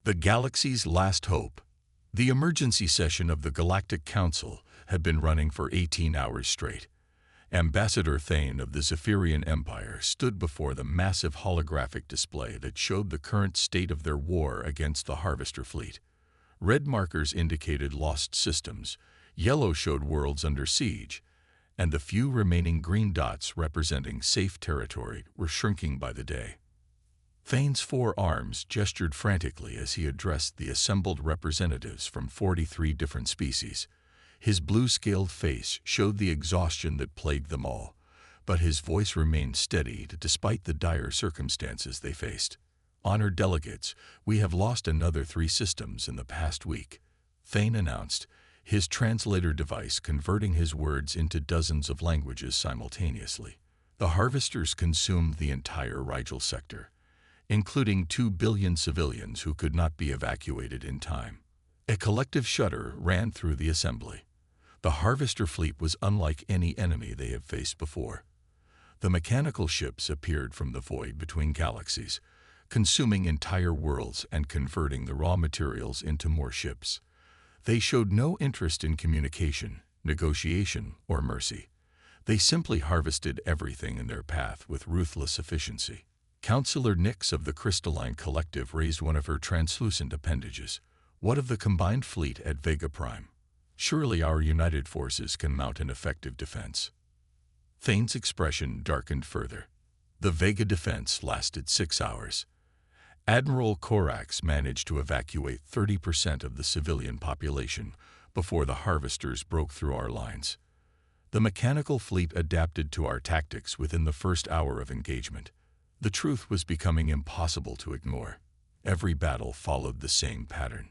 The galaxy's last hope. The emergency session of the Galactic Council had been running for 18 hours straight. Ambassador Thane of the Zephyrian Empire stood before the massive holographic display that showed the current state of their war against the Harvester fleet. Red markers indicated lost systems, yellow showed worlds under siege, and the few remaining green dots representing safe territory were shrinking by the day. Thane's four arms gestured frantically as he addressed the assembled representatives from 43 different species. His blue-scaled face showed the exhaustion that plagued them all, but his voice remained steady despite the dire circumstances they faced. "Honored delegates, we have lost another 3 systems in the past week," Thane announced, his translator device converting his words into dozens of languages simultaneously. The Harvesters consumed the entire Rigel sector, including 2 billion civilians who could not be evacuated in time. A collective shudder ran through the assembly. The Harvester fleet was unlike any enemy they have faced before. The mechanical ships appeared from the void between galaxies, consuming entire worlds and converting the raw materials into more ships. They showed no interest in communication, negotiation, or mercy. They simply harvested everything in their path with ruthless efficiency. Councillor Nyx of the Crystalline Collective raised one of her translucent appendages. "What of the combined fleet at Vega Prime? Surely our united forces can mount an effective defense." Thane's expression darkened further. The Vega defense lasted 6 hours. Admiral Korax managed to evacuate 30% of the civilian population before the Harvesters broke through our lines. The mechanical fleet adapted to our tactics within the first hour of engagement. The truth was becoming impossible to ignore. Every battle followed the same pattern.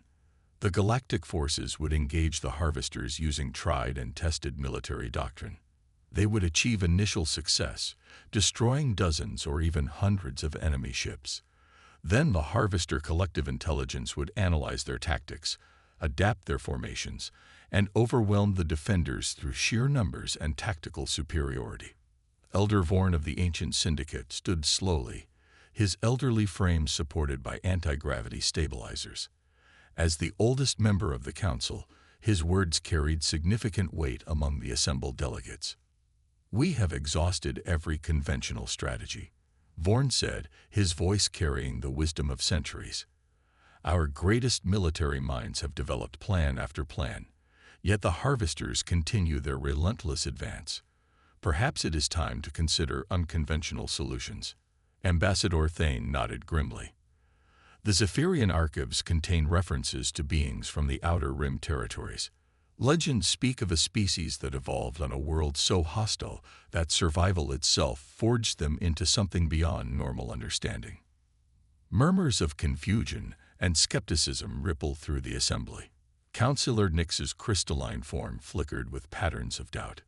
The galactic forces would engage the Harvesters using tried and tested military doctrine. They would achieve initial success, destroying dozens or even hundreds of enemy ships. Then the Harvester collective intelligence would analyze their tactics, adapt their formations, and overwhelm the defenders through sheer numbers and tactical superiority. Elder Vorn of the Ancient Syndicate stood slowly, his elderly frame supported by anti-gravity stabilizers. As the oldest member of the council, his words carried significant weight among the assembled delegates. "We have exhausted every conventional strategy," Vorn said, his voice carrying the wisdom of centuries. "Our greatest military minds have developed plan after plan, yet the Harvesters continue their relentless advance. Perhaps it is time to consider unconventional solutions." Ambassador Thane nodded grimly. The Zephyrian archives contain references to beings from the Outer Rim territories. Legends speak of a species that evolved on a world so hostile that survival itself forged them into something beyond normal understanding. Murmurs of confusion and skepticism rippled through the assembly. Councillor Nyx's crystalline form flickered with patterns of doubt.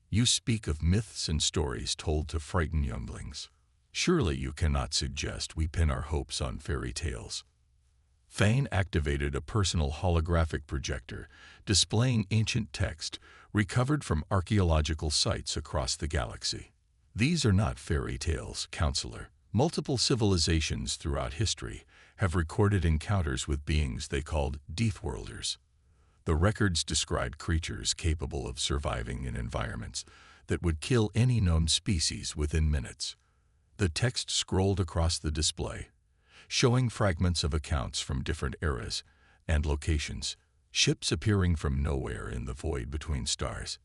"You speak of myths and stories told to frighten younglings. Surely you cannot suggest we pin our hopes on fairy tales." Thane activated a personal holographic projector, displaying ancient text recovered from archaeological sites across the galaxy. "These are not fairy tales, Counselor. Multiple civilizations throughout history have recorded encounters with beings they called Deathworlders. The records described creatures capable of surviving in environments that would kill any known species within minutes." The text scrolled across the display, showing fragments of accounts from different eras and locations, ships appearing from nowhere in the void between stars,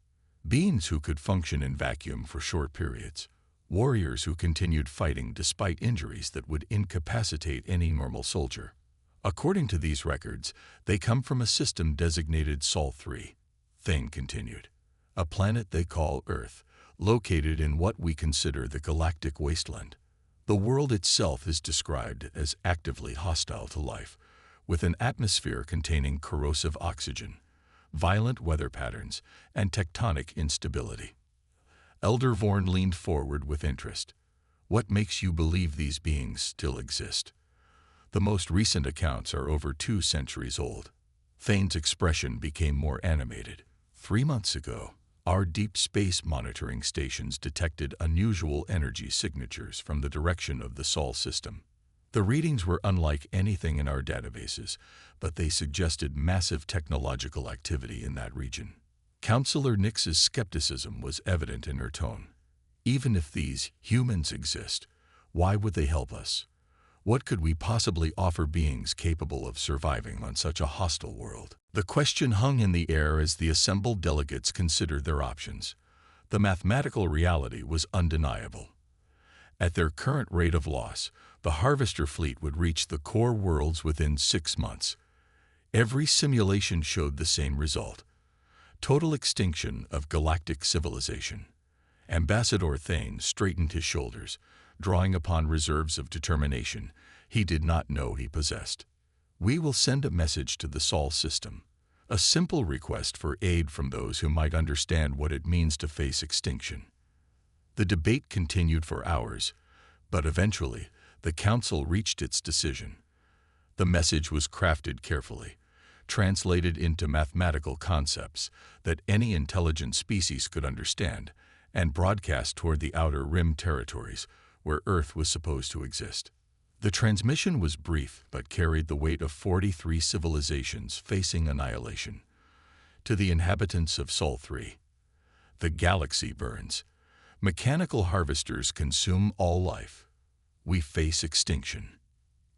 beings who could function in vacuum for short periods, warriors who continued fighting despite injuries that would incapacitate any normal soldier. "According to these records, they come from a system designated Sol 3, Thane continued, "a planet they call Earth, located in what we consider the galactic wasteland. The world itself is described as actively hostile to life, with an atmosphere containing corrosive oxygen, violent weather patterns, and tectonic instability." Elder Vorn leaned forward with interest. "What makes you believe these beings still exist? The most recent accounts are over 2 centuries old." Thane's expression became more animated. 3 months ago, our deep space monitoring stations detected unusual energy signatures from the direction of the Sol system. The readings were unlike anything in our databases, but they suggested massive technological activity in that region. Counselor Nix's skepticism was evident in her tone. Even if these humans exist, why would they help us? What could we possibly offer beings capable of surviving on such a hostile world? The question hung in the air as the assembled delegates considered their options. The mathematical reality was undeniable. At their current rate of loss, the Harvester fleet would reach the core worlds within 6 months. Every simulation showed the same result: total extinction of galactic civilization. Ambassador Thane straightened his shoulders, drawing upon reserves of determination he did not know he possessed. We will send a message to the Sol system, a simple request for aid from those who might understand what it means to face extinction. The debate continued for hours, but eventually the Council reached its decision. The message was crafted carefully, translated into mathematical concepts that any intelligent species could understand, and broadcast toward the Outer Rim territories where Earth was supposed to exist. The transmission was brief but carried the weight of 43 civilizations facing annihilation. To the inhabitants of Sol 3, the galaxy burns. Mechanical harvesters consume all life. We face extinction.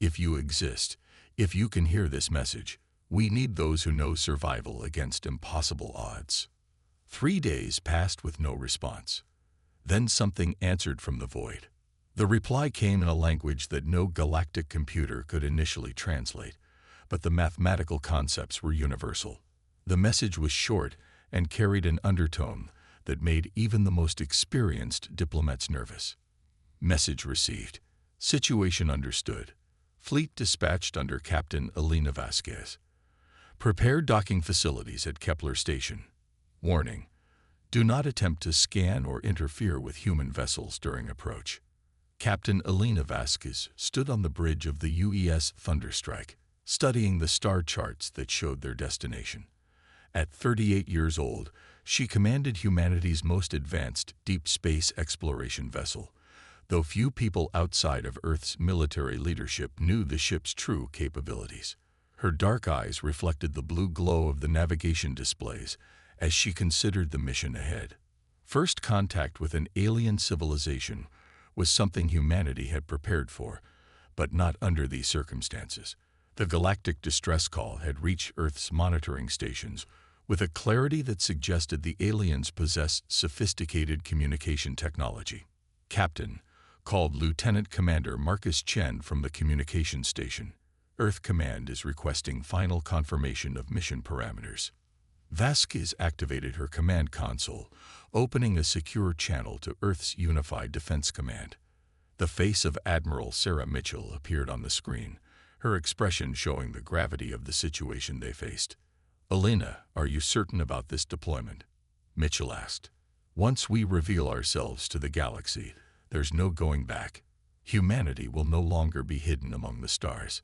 If you exist, if you can hear this message, we need those who know survival against impossible odds. 3 days passed with no response. Then something answered from the void. The reply came in a language that no galactic computer could initially translate, but the mathematical concepts were universal. The message was short and carried an undertone that made even the most experienced diplomats nervous. Message received. Situation understood. Fleet dispatched under Captain Elena Vasquez. Prepare docking facilities at Kepler Station. Warning: do not attempt to scan or interfere with human vessels during approach. Captain Elena Vasquez stood on the bridge of the UES Thunderstrike, studying the star charts that showed their destination. At 38 years old, she commanded humanity's most advanced deep space exploration vessel, though few people outside of Earth's military leadership knew the ship's true capabilities. Her dark eyes reflected the blue glow of the navigation displays as she considered the mission ahead. First contact with an alien civilization was something humanity had prepared for, but not under these circumstances. The galactic distress call had reached Earth's monitoring stations with a clarity that suggested the aliens possessed sophisticated communication technology. Captain called Lieutenant Commander Marcus Chen from the communication station. Earth Command is requesting final confirmation of mission parameters. Vasquez activated her command console, opening a secure channel to Earth's Unified Defense Command. The face of Admiral Sarah Mitchell appeared on the screen, her expression showing the gravity of the situation they faced. "Elena, are you certain about this deployment?" Mitchell asked. "Once we reveal ourselves to the galaxy, there's no going back. Humanity will no longer be hidden among the stars."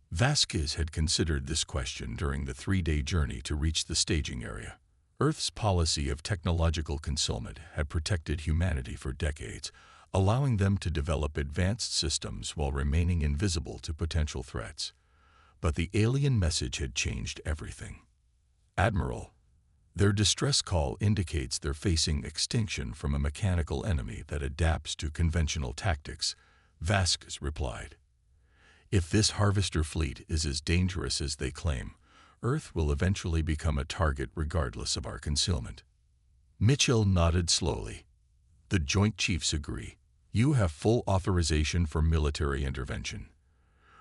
Vasquez had considered this question during the 3-day journey to reach the staging area. Earth's policy of technological concealment had protected humanity for decades, allowing them to develop advanced systems while remaining invisible to potential threats. But the alien message had changed everything. "Admiral, their distress call indicates they're facing extinction from a mechanical enemy that adapts to conventional tactics," Vasquez replied. "If this harvester fleet is as dangerous as they claim, Earth will eventually become a target regardless of our concealment." Mitchell nodded slowly. "The Joint Chiefs agree. You have full authorization for military intervention.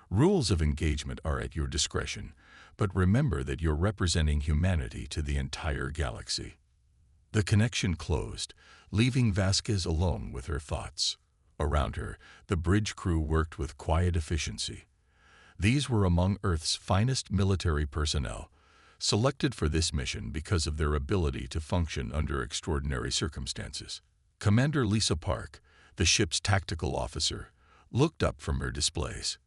Rules of engagement are at your discretion, but remember that you're representing humanity to the entire galaxy." The connection closed, leaving Vasquez alone with her thoughts. Around her, the bridge crew worked with quiet efficiency. These were among Earth's finest military personnel, selected for this mission because of their ability to function under extraordinary circumstances. Commander Lisa Park, the ship's tactical officer, looked up from her displays.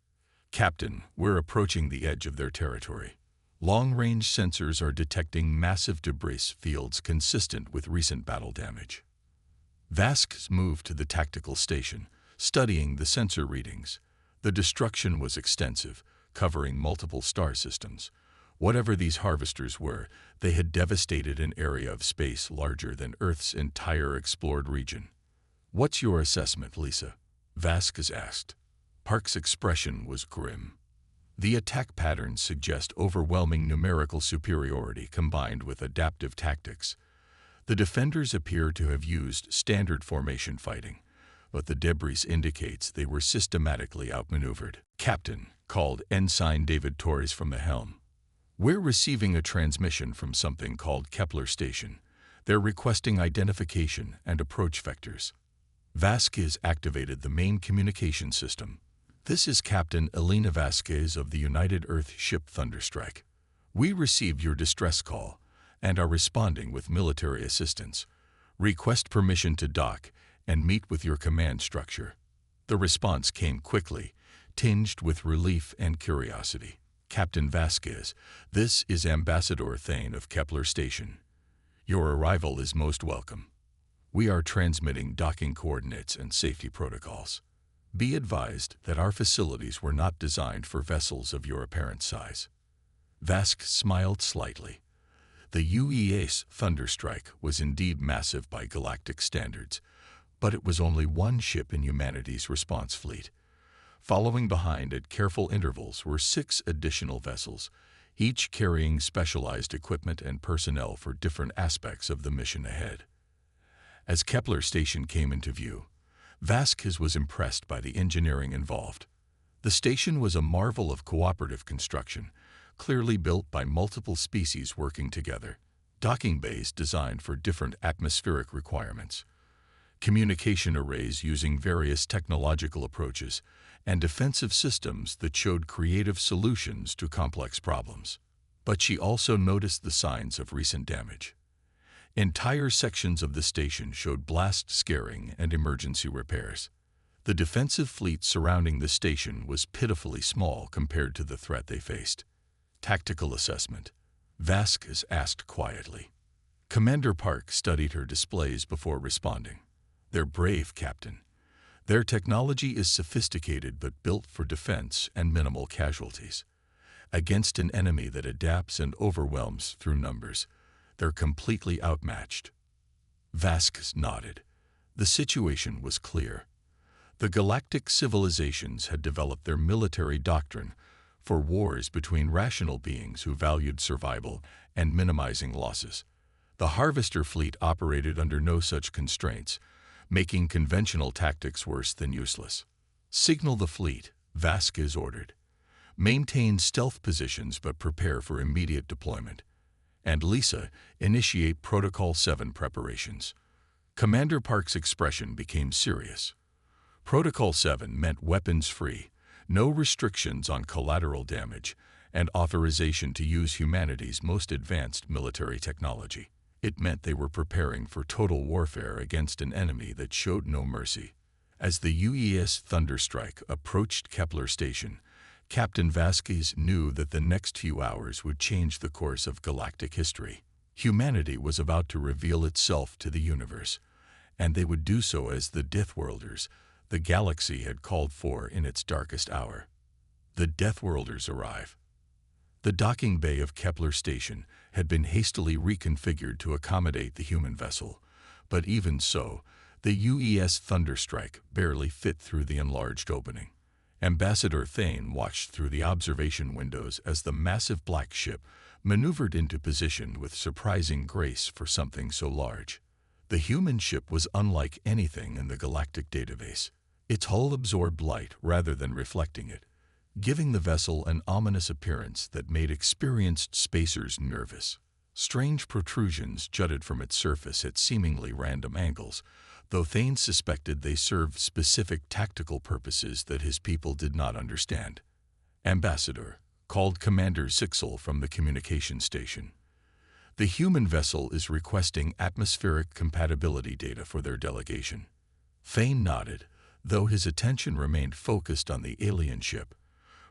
"Captain, we're approaching the edge of their territory. Long-range sensors are detecting massive debris fields consistent with recent battle damage." Vasquez moved to the tactical station, studying the sensor readings. The destruction was extensive, covering multiple star systems. Whatever these harvesters were, they had devastated an area of space larger than Earth's entire explored region. "What's your assessment, Lisa?" Vasquez asked. Park's expression was grim. The attack patterns suggest overwhelming numerical superiority combined with adaptive tactics. The defenders appear to have used standard formation fighting, but the debris indicates they were systematically outmaneuvered. "Captain," called Ensign David Torres from the helm. "We're receiving a transmission from something called Kepler Station. They're requesting identification and approach vectors." Vasquez activated the main communication system. "This is Captain Elena Vasquez of the United Earth ship Thunderstrike. We received your distress call and are responding with military assistance. Request permission to dock and meet with your command structure." The response came quickly, tinged with relief and curiosity. "Captain Vasquez, this is Ambassador Thane of Kepler Station. Your arrival is most welcome. We are transmitting docking coordinates and safety protocols. Be advised that our facilities were not designed for vessels of your apparent size." Vasquez smiled slightly. The UES Thunderstrike was indeed massive by galactic standards, but it was only one ship in humanity's response fleet. Following behind at careful intervals were 6 additional vessels, each carrying specialized equipment and personnel for different aspects of the mission ahead. As Kepler Station came into view, Vasquez was impressed by the engineering involved. The station was a marvel of cooperative construction, clearly built by multiple species working together. Docking bays designed for different atmospheric requirements, communication arrays using various technological approaches, and defensive systems that showed creative solutions to complex problems. But she also noticed the signs of recent damage. Entire sections of the station showed blast scarring and emergency repairs. The defensive fleet surrounding the station was pitifully small compared to the threat they faced. "Tactical assessment," Vasquez asked quietly. Commander Park studied her displays before responding. "They're brave, Captain. Their technology is sophisticated but built for defense and minimal casualties. Against an enemy that adapts and overwhelms through numbers, they're completely outmatched." Vasquez nodded. The situation was clear. The galactic civilizations had developed their military doctrine for wars between rational beings who valued survival and minimizing losses. The Harvester fleet operated under no such constraints, making conventional tactics worse than useless. "Signal the fleet," Vasquez ordered. "Maintain stealth positions but prepare for immediate deployment. And Lisa, initiate Protocol 7 preparations." Commander Park's expression became serious. Protocol 7 meant weapons-free, no restrictions on collateral damage, and authorization to use humanity's most advanced military technology. It meant they were preparing for total warfare against an enemy that showed no mercy. As the UES Thunderstrike approached Kepler Station, Captain Vasquez knew that the next few hours would change the course of galactic history. Humanity was about to reveal itself to the universe, and they would do so as the Deathworlders, the galaxy had called for in its darkest hour. The Deathworlders arrive. The docking bay of Kepler Station had been hastily reconfigured to accommodate the human vessel, but even so, the UES Thunderstrike barely fit through the enlarged opening. Ambassador Thane watched through the observation windows as the massive black ship maneuvered into position with surprising grace for something so large. The human ship was unlike anything in the galactic database. Its hull absorbed light rather than reflecting it, giving the vessel an ominous appearance that made experienced spacers nervous. Strange protrusions jutted from its surface at seemingly random angles, though Thane suspected they served specific tactical purposes that his people did not understand. "Ambassador," called Commander Zixel from the communication station. "The human vessel is requesting atmospheric compatibility data for their delegation." Thane nodded, though his attention remained focused on the alien ship.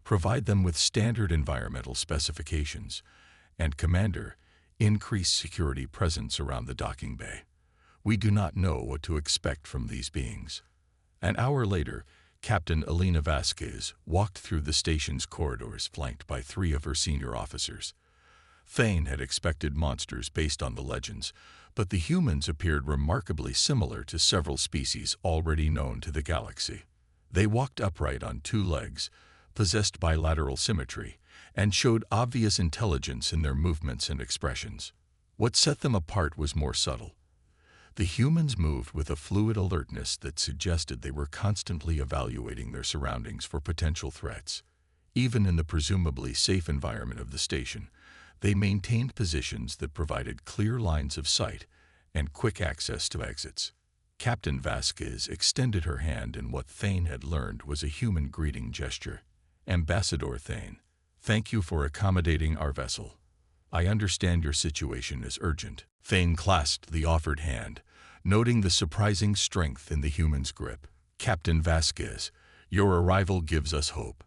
"Provide them with standard environmental specifications, and Commander, increase security presence around the docking bay. We do not know what to expect from these beings." An hour later, Captain Elena Vasquez walked through the station's corridors flanked by 3 of her senior officers. Thane had expected monsters based on the legends, but the humans appeared remarkably similar to several species already known to the galaxy. They walked upright on 2 legs, possessed bilateral symmetry, and showed obvious intelligence in their movements and expressions. What set them apart was more subtle. The humans moved with a fluid alertness that suggested they were constantly evaluating their surroundings for potential threats. Even in the presumably safe environment of the station, they maintained positions that provided clear lines of sight and quick access to exits. Captain Vasquez extended her hand in what Thane had learned was a human greeting gesture. "Ambassador Thane, thank you for accommodating our vessel. I understand your situation is urgent." Thane clasped the offered hand, noting the surprising strength in the human's grip. "Captain Vasquez, your arrival gives us hope.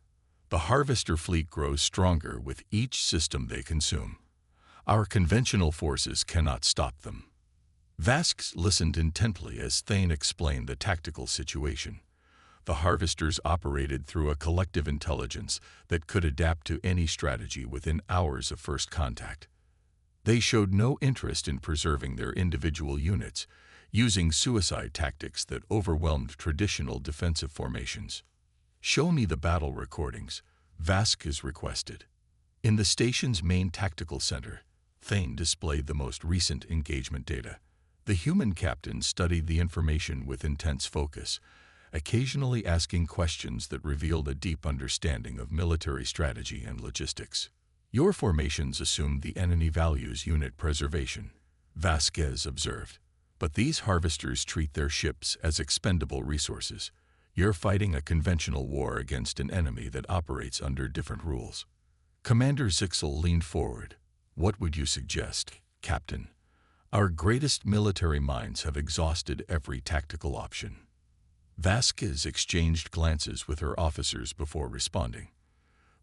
The Harvester fleet grows stronger with each system they consume. Our conventional forces cannot stop them." Vasquez listened intently as Thane explained the tactical situation. The Harvesters operated through a collective intelligence that could adapt to any strategy within hours of first contact. They showed no interest in preserving their individual units, using suicide tactics that overwhelmed traditional defensive formations. "Show me the battle recordings," Vasquez requested. In the station's main tactical center, Thane displayed the most recent engagement data. The human captain studied the information with intense focus, occasionally asking questions that revealed a deep understanding of military strategy and logistics. "Your formations assume the enemy values unit preservation," Vasquez observed. "But these harvesters treat their ships as expendable resources. You're fighting a conventional war against an enemy that operates under different rules." Commander Zixel leaned forward. "What would you suggest, Captain? Our greatest military minds have exhausted every tactical option." Vasquez exchanged glances with her officers before responding.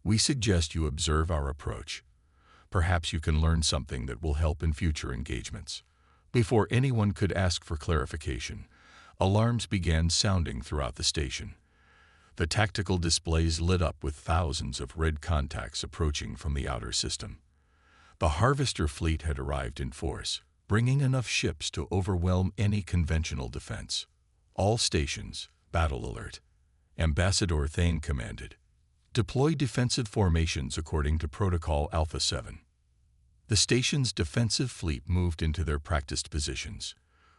"We suggest you observe our approach. Perhaps you can learn something that will help in future engagements." Before anyone could ask for clarification, alarms began sounding throughout the station. The tactical displays lit up with thousands of red contacts approaching from the outer system. The Harvester fleet had arrived in force, bringing enough ships to overwhelm any conventional defense. "All stations, battle alert," Ambassador Thane commanded. "Deploy defensive formations according to Protocol Alpha 7. The station's defensive fleet moved into their practiced positions.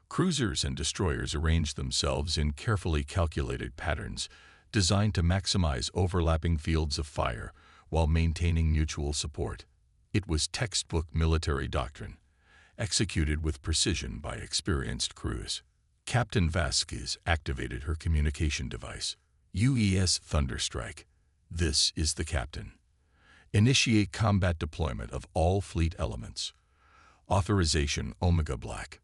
Cruisers and destroyers arranged themselves in carefully calculated patterns designed to maximize overlapping fields of fire while maintaining mutual support. It was textbook military doctrine, executed with precision by experienced crews. Captain Vasquez activated her communication device. "UES Thunderstrike. This is the captain. Initiate combat deployment of all fleet elements. Authorization Omega Black."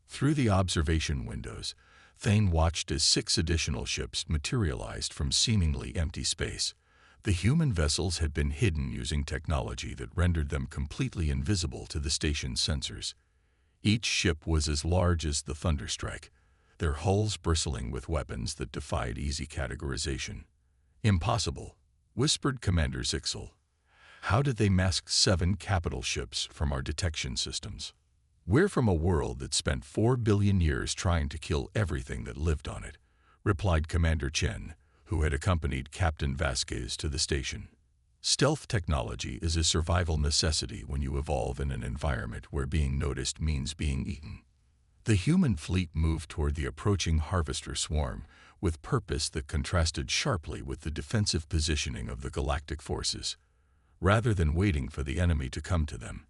Through the observation windows, Thane watched as 6 additional ships materialized from seemingly empty space. The human vessels had been hidden using technology that rendered them completely invisible to the station's sensors. Each ship was as large as the Thunderstrike, their hulls bristling with weapons that defied easy categorization. "Impossible," whispered Commander Zixel. "How did they mask 7 capital ships from our detection systems? We're from a world that spent 4 billion years trying to kill everything that lived on it," replied Commander Chen, who had accompanied Captain Vasquez to the station. "Stealth technology is a survival necessity when you evolve in an environment where being noticed means being eaten." The human fleet moved toward the approaching Harvester swarm with purpose that contrasted sharply with the defensive positioning of the galactic forces. Rather than waiting for the enemy to come to them,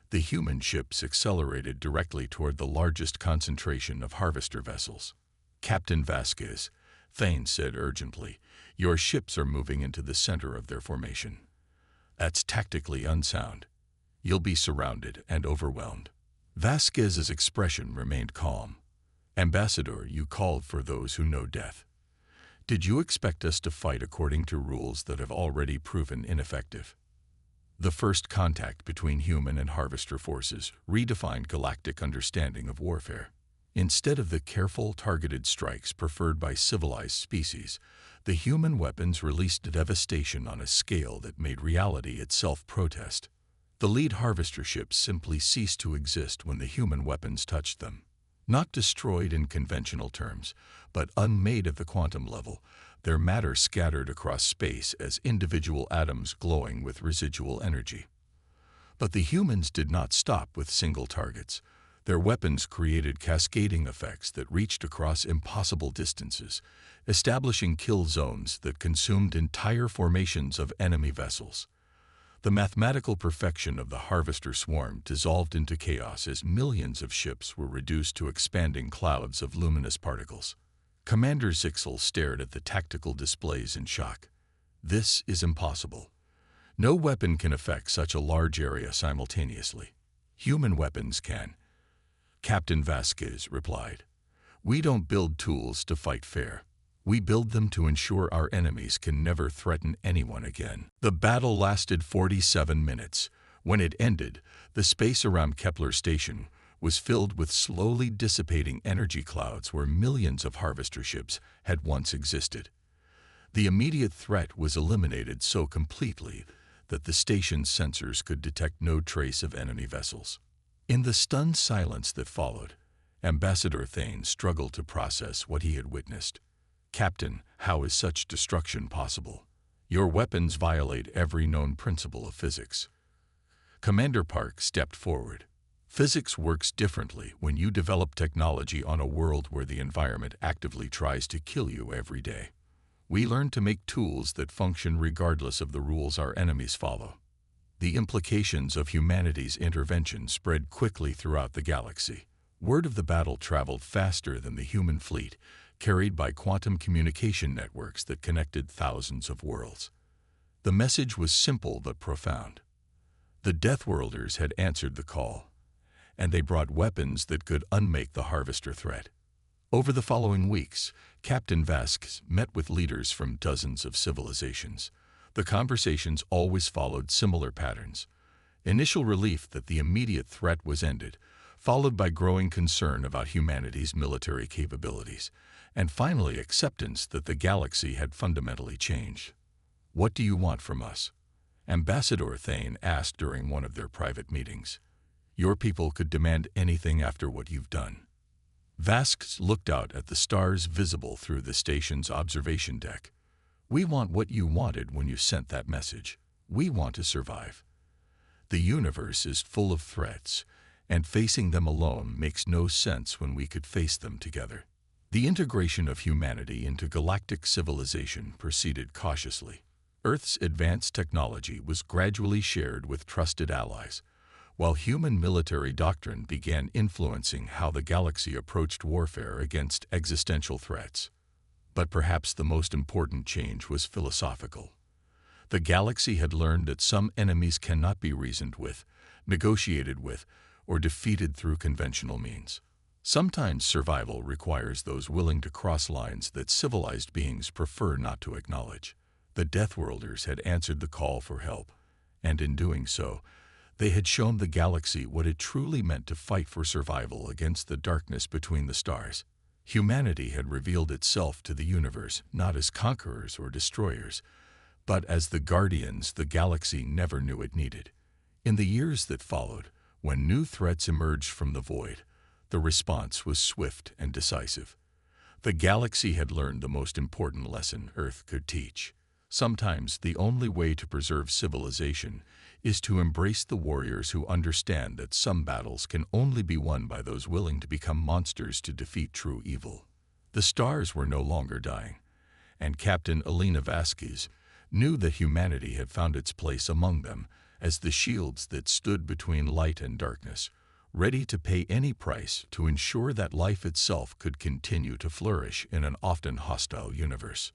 the human ships accelerated directly toward the largest concentration of Harvester vessels. "Captain Vasquez," Thane said urgently, "your ships are moving into the center of their formation. That's tactically unsound. You'll be surrounded and overwhelmed." Vasquez's expression remained calm. "Ambassador, you called for those who know death. Did you expect us to fight according to rules that have already proven ineffective?" The first contact between human and Harvester forces redefined galactic understanding of warfare. Instead of the careful, targeted strikes preferred by civilized species, the human weapons released devastation on a scale that made reality itself protest. The lead harvester ships simply ceased to exist when the human weapons touched them. Not destroyed in conventional terms, but unmade at the quantum level, their matter scattered across space as individual atoms glowing with residual energy. But the humans did not stop with single targets. Their weapons created cascading effects that reached across impossible distances, establishing kill zones that consumed entire formations of enemy vessels. The mathematical perfection of the harvester swarm dissolved into chaos as millions of ships were reduced to expanding clouds of luminous particles. Commander Zixel stared at the tactical displays in shock. This is impossible. No weapon can affect such a large area simultaneously. Human weapons can. Captain Vasquez replied. We don't build tools to fight fair. We build them to ensure our enemies can never threaten anyone again. The battle lasted 47 minutes. When it ended, the space around Kepler Station was filled with slowly dissipating energy clouds where millions of harvester ships had once existed. The immediate threat was eliminated so completely that the station's sensors could detect no trace of enemy vessels. In the stunned silence that followed, Ambassador Thane struggled to process what he had witnessed. Captain, how is such destruction possible? Your weapons violate every known principle of physics. Commander Park stepped forward. Physics works differently when you develop technology on a world where the environment actively tries to kill you every day. We learn to make tools that function regardless of the rules our enemies follow. The implications of humanity's intervention spread quickly throughout the galaxy. Word of the battle traveled faster than the human fleet, carried by quantum communication networks that connected thousands of worlds. The message was simple but profound. The Deathworlders had answered the call, and they brought weapons that could unmake the harvester threat. Over the following weeks, Captain Vasquez met with leaders from dozens of civilizations. The conversations always followed similar patterns. Initial relief that the immediate threat was ended, followed by growing concern about humanity's military capabilities, and finally acceptance that the galaxy had fundamentally changed. What do you want from us? Ambassador Thane asked during one of their private meetings. Your people could demand anything after what you've done. Vasquez looked out at the stars visible through the station's observation deck. We want what you wanted when you sent that message. We want to survive. The universe is full of threats, and facing them alone makes no sense when we could face them together. The integration of humanity into galactic civilization proceeded cautiously. Earth's advanced technology was gradually shared with trusted allies, while human military doctrine began influencing how the galaxy approached warfare against existential threats. But perhaps the most important change was philosophical. The galaxy had learned that some enemies cannot be reasoned with, negotiated with, or defeated through conventional means. Sometimes survival requires those willing to cross lines that civilized beings prefer not to acknowledge. The Deathworlders had answered the call for help, and in doing so, they had shown the galaxy what it truly meant to fight for survival against the darkness between the stars. Humanity had revealed itself to the universe not as conquerors or destroyers, but as the guardians the galaxy never knew it needed. In the years that followed, when new threats emerged from the void, the response was swift and decisive. The galaxy had learned the most important lesson Earth could teach. Sometimes the only way to preserve civilization is to embrace the warriors who understand that some battles can only be won by those willing to become monsters to defeat true evil. The stars were no longer dying, and Captain Elena Vasquez knew that humanity had found its place among them as the shields that stood between light and darkness, ready to pay any price to ensure that life itself could continue to flourish in an often hostile universe.